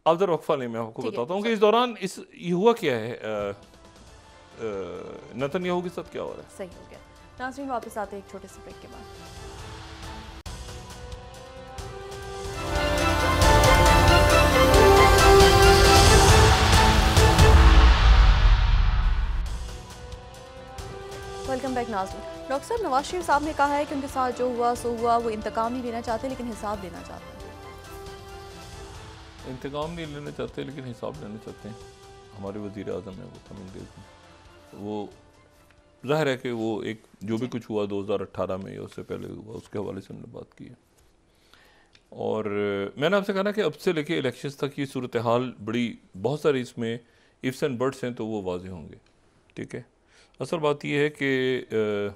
अब जरा वक्फा लें, मैं आपको बताता हूँ कि इस दौरान ये हुआ क्या है, नेतन्याहू के साथ क्या हो रहा है। सही हो गया। नाज़रीन, वापस आते हैं एक छोटे से ब्रेक के बाद। वेलकम बैक नाज़रीन। डॉक्टर साहब, नवाज शरीफ साहब ने कहा है कि उनके साथ जो हुआ सो हुआ, वो इंतकाम नहीं लेना चाहते लेकिन हिसाब लेना चाहते हैं। इंतकाम नहीं लेना चाहते लेकिन हिसाब लेना चाहते हैं। हमारे वज़ीर आज़म है वो तमिल, वो ज़ाहिर है कि वो एक जो भी कुछ हुआ 2018 में या उससे पहले हुआ, उसके हवाले से हमने बात की है। और मैंने आपसे कहा ना कि अब से लेके इलेक्शंस तक ये सूरत हाल बड़ी बहुत सारी इसमें इफ्स एंड बट्स हैं, तो वो वाज़ेह होंगे। ठीक है, असल बात यह है कि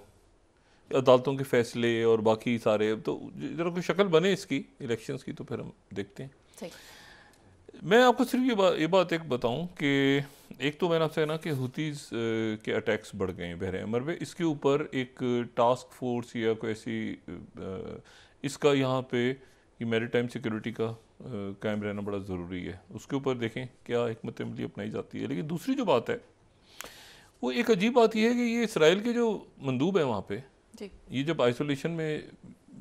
अदालतों के फैसले और बाकी सारे, तो जरा कोई शक्ल बने इसकी इलेक्शंस की तो फिर हम देखते हैं। मैं आपको सिर्फ ये बात एक बताऊं कि एक तो मैंने आपसे कहना कि हुतीज़ के अटैक्स बढ़ गए हैं बहरे अमर में, इसके ऊपर एक टास्क फोर्स या कोई ऐसी इसका यहाँ पे कि मैरीटाइम सिक्योरिटी का कायम रहना बड़ा ज़रूरी है। उसके ऊपर देखें क्या हिकमत अमली अपनाई जाती है। लेकिन दूसरी जो बात है वो एक अजीब बात यह है कि ये इसराइल के जो मंदूब हैं वहाँ पे जी। ये जब आइसोलेशन में,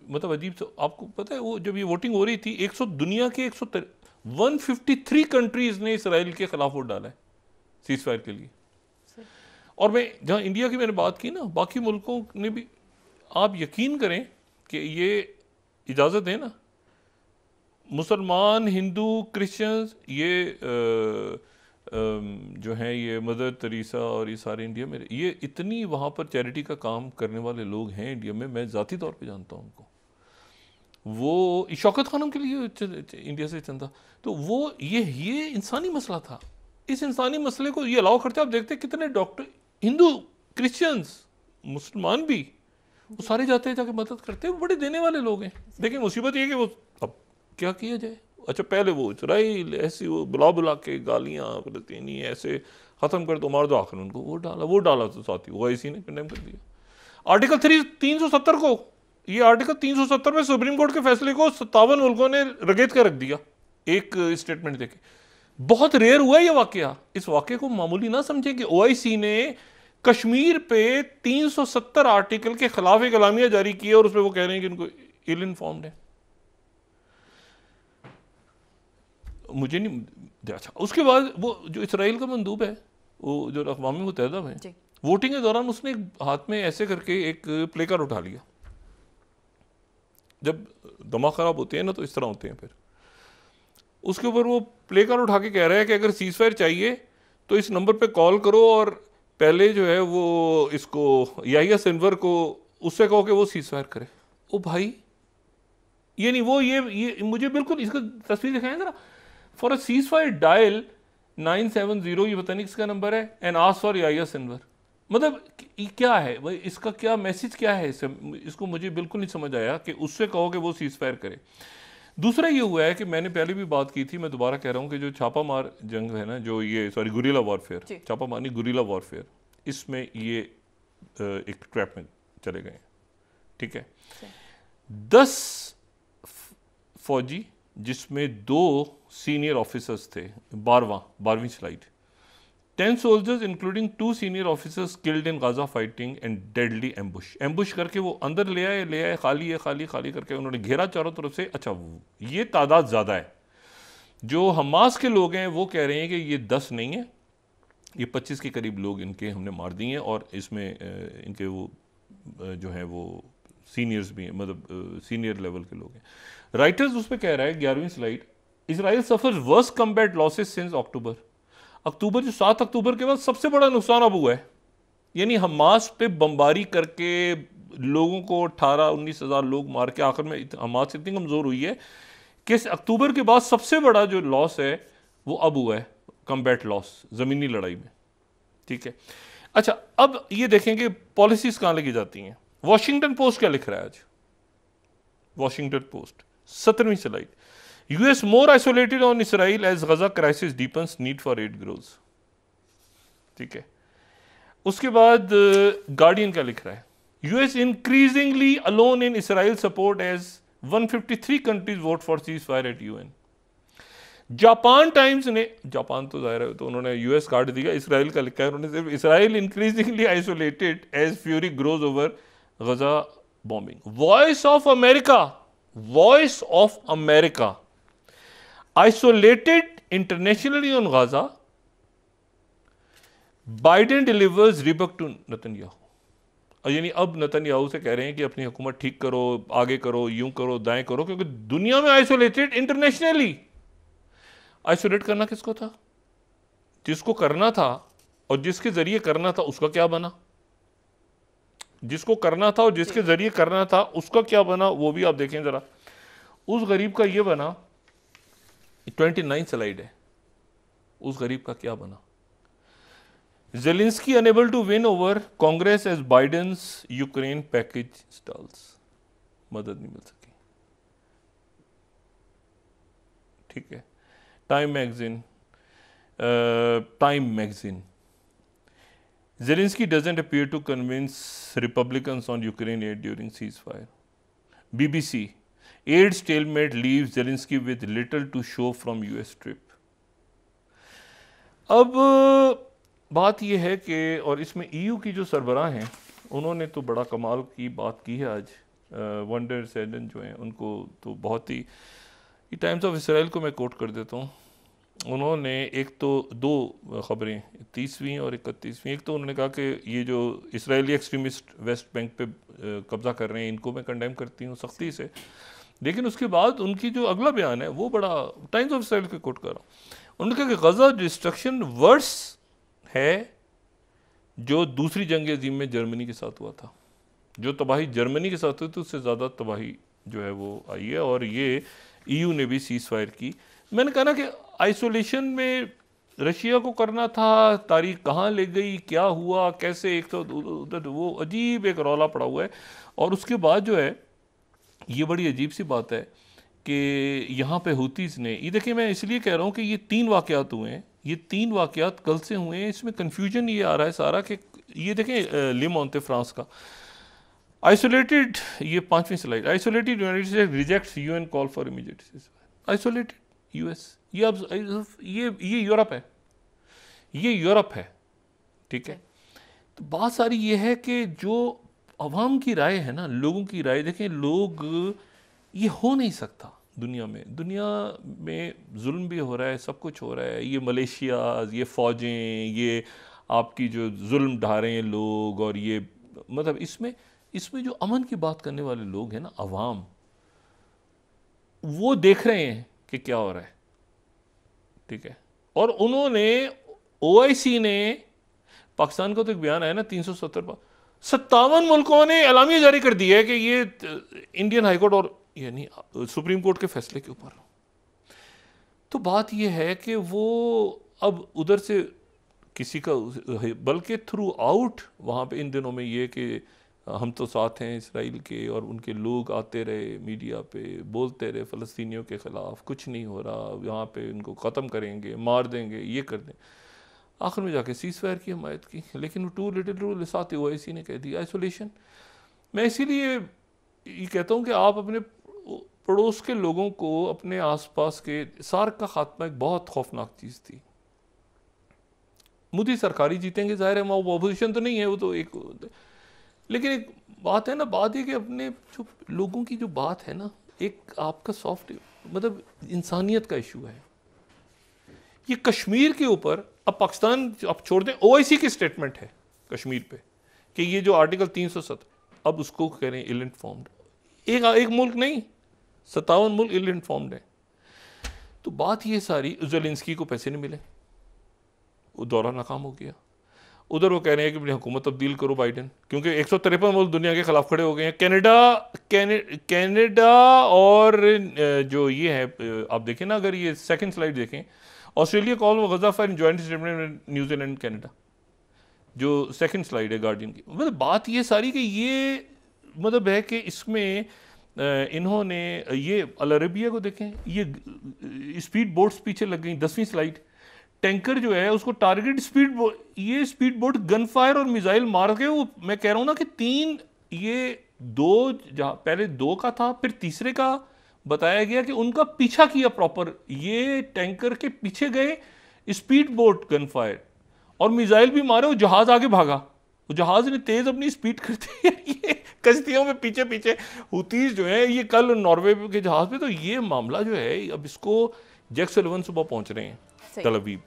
मतलब अजीब सा, आपको पता है वो जब ये वोटिंग हो रही थी 100 दुनिया के 153 कंट्रीज ने इसराइल के खिलाफ वोट डाला है सीज फायर के लिए। और मैं जहाँ इंडिया की मैंने बात की ना, बाकी मुल्कों ने भी, आप यकीन करें कि ये इजाज़त दें ना, मुसलमान, हिंदू, क्रिश्चियंस, ये जो हैं ये मदर तेरेसा और ये सारे इंडिया में, ये इतनी वहाँ पर चैरिटी का काम करने वाले लोग हैं इंडिया में, मैं ज़ाती तौर पे जानता हूँ उनको। वो शौकत खानम के लिए इंडिया से चंदा, तो वो ये इंसानी मसला था। इस इंसानी मसले को ये अलाउ करते, आप देखते कितने डॉक्टर, हिंदू, क्रिश्चियंस, मुसलमान भी, वो सारे जाते हैं जाके मदद करते हैं, वो बड़े देने वाले लोग हैं। लेकिन मुसीबत ये कि वो अब क्या किया जाए। अच्छा, पहले वो इसराइल ऐसी वो बुला के गालियाँ फलस्तीनी ऐसे ख़त्म कर दो, मार दो, आखिर उनको वो डाला तो साथी ओआईसी ने कंडेम कर दिया। आर्टिकल 370 को, ये आर्टिकल 370 में सुप्रीम कोर्ट के फैसले को 57 मुल्कों ने रगेत कर रख दिया एक स्टेटमेंट देके। बहुत रेयर हुआ ये वाकया। इस वाकये को मामूली ना समझें कि ओआईसी ने कश्मीर पे 370 आर्टिकल के खिलाफ एक एलामिया जारी किया और उसमें वो कह रहे हैं कि उनको इल इन्फॉर्म्ड है। मुझे नहीं। अच्छा, उसके बाद वो जो इसराइल का मंदूब है, वो जो अक़वाम मुत्तहिदा में, वोटिंग के दौरान उसने एक हाथ में ऐसे करके एक प्ले कार्ड उठा लिया। जब दिमाग ख़राब होते हैं ना तो इस तरह होते हैं। फिर उसके ऊपर वो प्ले कार्ड उठा के कह रहा है कि अगर सीज फायर चाहिए तो इस नंबर पे कॉल करो और पहले जो है वो इसको याहिया सिनवर को उससे कहो कि वो सीज फायर करे। ओ भाई, ये नहीं, वो ये मुझे बिल्कुल इसका तस्वीर दिखाएं जरा। For a cease fire dial 970, ये पता नहीं किसका नंबर है, एंड आस्क फॉर याहिया सिनवर। मतलब क्या है भाई, इसका क्या मैसेज क्या है इसको मुझे बिल्कुल नहीं समझ आया कि उससे कहो कि वो सीज फायर करे। दूसरा ये हुआ है कि मैंने पहले भी बात की थी, मैं दोबारा कह रहा हूँ कि जो छापा मार जंग है ना, जो ये गुरिल्ला वॉरफेयर, छापा मार नहीं गुरिल्ला वॉरफेयर, इसमें ये एक ट्रैप में चले गए। ठीक है, 10 फौजी जिसमें 2 सीनियर ऑफिसर्स थे, 12वीं slide, 10 soldiers including 2 senior officers killed in Gaza fighting and deadly ambush करके वो अंदर ले आए, खाली करके उन्होंने घेरा चारों तरफ से। अच्छा, ये तादाद ज़्यादा है। जो हमास के लोग हैं वो कह रहे हैं कि ये 10 नहीं है, ये 25 के करीब लोग इनके हमने मार दिए हैं, और इसमें इनके वो जो हैं वो सीनियर्स भी हैं, मतलब सीनियर लेवल के लोग हैं। राइटर्स उस पर कह रहा है 11वीं slide, Israel suffers worst combat losses since अक्टूबर, जो 7 अक्टूबर के बाद सबसे बड़ा नुकसान अब हुआ है। यानी हमास पे बमबारी करके लोगों को 18-19 हज़ार लोग मार के आखिर में हमास इतनी कमज़ोर हुई है कि इस अक्टूबर के बाद सबसे बड़ा जो लॉस है वो अब हुआ है, कम्बैट लॉस ज़मीनी लड़ाई में। ठीक है, अच्छा, अब ये देखें कि पॉलिसीज़ कहाँ लेके जाती हैं। वॉशिंगटन पोस्ट क्या लिख रहा है आज? वॉशिंगटन पोस्ट 17वीं slide, US more isolated on Israel as Gaza crisis deepens, need for aid grows। ठीक है, उसके बाद गार्डियन क्या लिख रहा है? US increasingly alone in Israel support as 153 countries vote for ceasefire at UN। Japan times ने, जापान तो जाहिर है तो उन्होंने US काट दिया, इसराइल का लिखा है उन्होंने सिर्फ, Israel increasingly isolated as fury grows over Gaza bombing। Voice of America isolated internationally on Gaza, Biden delivers rebuke to Netanyahu। यानी अब नेतन्याहू से कह रहे हैं कि अपनी हुकूमत ठीक करो, आगे करो, यूं करो, दाएं करो, क्योंकि दुनिया में आइसोलेटेड, इंटरनेशनली आइसोलेट करना किसको था? जिसको करना था और जिसके जरिए करना था उसका क्या बना? जिसको करना था और जिसके जरिए करना था उसका क्या बना, वो भी आप देखें जरा। उस गरीब का ये बना, 29 स्लाइड है, उस गरीब का क्या बना? Zelensky unable to win over Congress as Biden's Ukraine package stalls. मदद नहीं मिल सकी। ठीक है। Time magazine Zelensky doesn't appear to convince Republicans on Ukraine aid during ceasefire. BBC aid stalemate leaves Zelensky with little to show from US trip. अब बात यह है कि, और इसमें EU की जो सरबराह हैं उन्होंने तो बड़ा कमाल की बात की है आज। वंडर सेडन जो हैं उनको तो बहुत ही, टाइम्स ऑफ इसराइल को मैं कोट कर देता हूँ। उन्होंने एक तो दो ख़बरें 30वीं और 31वीं, एक तो उन्होंने कहा कि ये जो इसराइली एक्सट्रीमिस्ट वेस्ट बैंक पे कब्ज़ा कर रहे हैं इनको मैं कंडेम करती हूँ सख्ती से, लेकिन उसके बाद उनकी जो अगला बयान है वो बड़ा, टाइम्स ऑफ इसराइल को कोट कर रहा हूँ, उन्होंने कहा कि गज़ा डिस्ट्रक्शन वर्स है जो दूसरी जंग अजीम में जर्मनी के साथ हुआ था। जो तबाही जर्मनी के साथ हुई थी उससे ज़्यादा तबाही जो है वो आई है, और ये EU ने भी सीज़ फायर की। मैंने कहा ना कि आइसोलेशन में रशिया को करना था, तारीख कहाँ ले गई, क्या हुआ, कैसे, एक तो उधर वो अजीब एक रौला पड़ा हुआ है। और उसके बाद जो है ये बड़ी अजीब सी बात है कि यहाँ पे हुतीज़ ने, ये देखिए मैं इसलिए कह रहा हूँ कि ये 3 वाक़यात हुए हैं, ये 3 वाक़यात कल से हुए हैं। इसमें कन्फ्यूजन ये आ रहा है सारा कि ये देखें ले मोंटे फ्रांस का आइसोलेटेड, ये 5वीं slide, isolated United States rejects UN call for immediate ceasefire. Isolated US, ये अब ये यूरोप है, ये यूरोप है, ठीक है। तो बात सारी ये है कि जो अवाम की राय है ना, लोगों की राय, देखें लोग, ये हो नहीं सकता दुनिया में जुल्म भी हो रहा है, सब कुछ हो रहा है, ये मलेशिया, ये फ़ौजें, ये आपकी जो जुल्म ढा रहे हैं लोग, और ये मतलब इसमें जो अमन की बात करने वाले लोग हैं ना, अवाम, वो देख रहे हैं कि क्या हो रहा है, ठीक है। और उन्होंने, OIC ने, पाकिस्तान का तो एक बयान आया ना 370 57 मुल्कों ने एलामिया जारी कर दिया है कि ये इंडियन हाईकोर्ट और यानी सुप्रीम कोर्ट के फैसले के ऊपर। तो बात ये है कि वो अब उधर से किसी का, बल्कि थ्रू आउट वहाँ पे इन दिनों में ये कि हम तो साथ हैं इसराइल के, और उनके लोग आते रहे मीडिया पे, बोलते रहे फ़लस्तीनियों के ख़िलाफ़ कुछ नहीं हो रहा, यहाँ पे इनको ख़त्म करेंगे, मार देंगे, ये कर दें। आखिर में जाके सीज़ फायर की हमायत की, लेकिन टू लिटिल रूल साथ OIC ने कह दिया आइसोलेशन। मैं इसीलिए ये कहता हूँ कि आप अपने पड़ोस के लोगों को, अपने आसपास के, सार्क का खात्मा एक बहुत खौफनाक चीज़ थी। मोदी सरकारी जीतेंगे, जाहिर है वो अपोजिशन तो नहीं है, वो तो एक, लेकिन एक बात है ना, बात है कि अपने जो लोगों की जो बात है ना, एक आपका सॉफ्ट, मतलब इंसानियत का इशू है। ये कश्मीर के ऊपर, अब पाकिस्तान अब छोड़ दें, OIC की स्टेटमेंट है कश्मीर पे कि ये जो आर्टिकल 370, अब उसको कह रहे हैं इल इन्फॉर्म्ड। एक मुल्क नहीं, 57 मुल्क इल इन्फॉर्म्ड है। तो बात ये सारी, ज़ेलेंस्की को पैसे नहीं मिले, वो दौरा नाकाम हो गया। उधर वो कह रहे हैं कि अपनी हुकूमत तब्दील करो बाइडन, क्योंकि 153 मुल्क दुनिया के खिलाफ खड़े हो गए हैं। कनाडा और जो ये है, आप देखें ना, अगर ये सेकंड स्लाइड देखें, Australia call Gaza fire joint statement New Zealand Canada, जो सेकंड स्लाइड है गार्डियन की। मतलब बात ये सारी कि ये मतलब है कि इसमें इन्होंने ये अल अरेबिया को देखें, ये स्पीड बोट्स पीछे लग गई, 10वीं स्लाइड, टैंकर जो है उसको टारगेट ये स्पीड बोट गन फायर और मिसाइल मार के, वो मैं कह रहा हूँ ना कि 3, ये 2, जहाँ पहले 2 का था, फिर तीसरे का बताया गया कि उनका पीछा किया प्रॉपर, ये टैंकर के पीछे गए, स्पीड बोट गन फायर और मिसाइल भी मारे, वो जहाज आगे भागा, वो जहाज ने तेज अपनी स्पीड करती है, ये कश्तियों में पीछे पीछे हुतीज जो है, ये कल नॉर्वे के जहाज पे। तो ये मामला जो है, अब इसको जैक सलिवन सुबह पहुंच रहे हैं तल अवीव।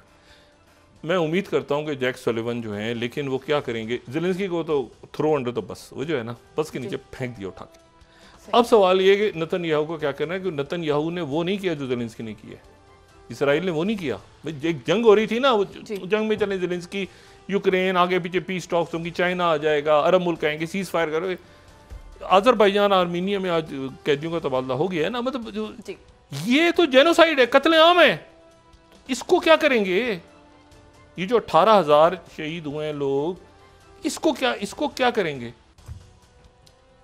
मैं उम्मीद करता हूं कि जैक सलिवन जो हैं, लेकिन वो क्या करेंगे, ज़ेलेंस्की को तो थ्रो अंडर द बस, वो जो है ना, बस के नीचे फेंक दिया उठा के। अब सवाल ये कि नेतन्याहू को क्या करना है, क्योंकि नेतन्याहू ने वो नहीं किया जो ज़ेलेंस्की ने किया, इसराइल ने वो नहीं किया। एक जंग हो रही थी ना, वो जंग में चले ज़ेलेंस्की, यूक्रेन आगे पीछे पीस टॉक्स होंगी, चाइना आ जाएगा, अरब मुल्क आएंगे, सीज़ फायर करो। अजरबैजान आर्मीनिया में आज कैदियों का तबादला हो गया है ना, मतलब जो जी ये तो जेनोसाइड है, कत्ले आम है। इसको क्या करेंगे? ये जो 18,000 शहीद हुए हैं लोग, इसको क्या करेंगे?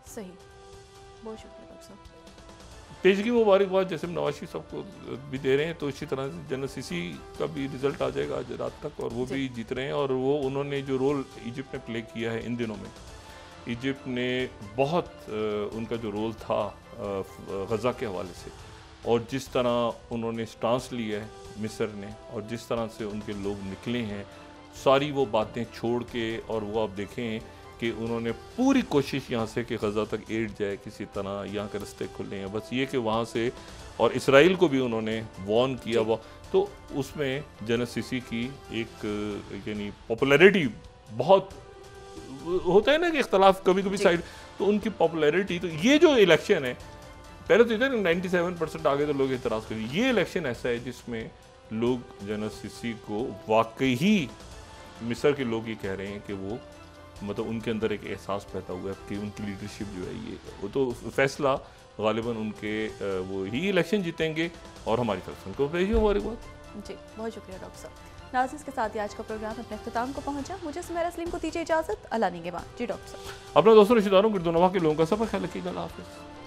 सही, बहुत शुक्रिया डॉक्टर साहब। पेशगी मुबारकबाद जैसे हम नवाज शरीफ साहब को भी दे रहे हैं, तो इसी तरह से जनरल सीसी का भी रिजल्ट आ जाएगा आज रात तक, और वो भी जीत रहे हैं। और वो उन्होंने जो रोल इजिप्ट ने प्ले किया है इन दिनों में, इजिप्ट ने बहुत उनका जो रोल था गज़ा के हवाले से, और जिस तरह उन्होंने स्टांस लिया है मिस्र ने, और जिस तरह से उनके लोग निकले हैं, सारी वो बातें छोड़ के, और वो आप देखें कि उन्होंने पूरी कोशिश यहाँ से कि गज़ा तक एड जाए किसी तरह, यहाँ के रास्ते खुले हैं, बस ये कि वहाँ से, और इसराइल को भी उन्होंने वॉर्न किया वो, तो उसमें जनरल सीसी की एक यानी पॉपुलैरिटी बहुत होता है ना कि इख्तलाफ कभी कभी साइड, तो उनकी पॉपुलैरिटी, तो ये जो इलेक्शन है, पहले तो इधर 97% आगे तो लोग एतराज़ करें, ये इलेक्शन ऐसा है जिसमें लोग जनरल सीसी को वाकई ही, मिस्र के लोग ये कह रहे हैं कि वो मतलब उनके अंदर एक एहसास पैदा हुआ है कि उनकी लीडरशिप जो है ये, वो तो फैसला गालिबन उनके वो ही इलेक्शन जीतेंगे, और हमारी तरफ से उनको भेजिए हमारी बात। जी बहुत शुक्रिया डॉक्टर साहब। नाज़रीन, के साथ ही आज का प्रोग्राम अपने अख्ताम को पहुंचा। मुझे सुमेरा सलीम को दीजिए इजाज़त। अल्लाह निगहबान। जी डॉक्टर साहब। अपने दोस्तों रिश्तेदारों, गिरदोनवा के लोगों का सब ख्याल रखिएगा। अल्लाह हाफ़िज़।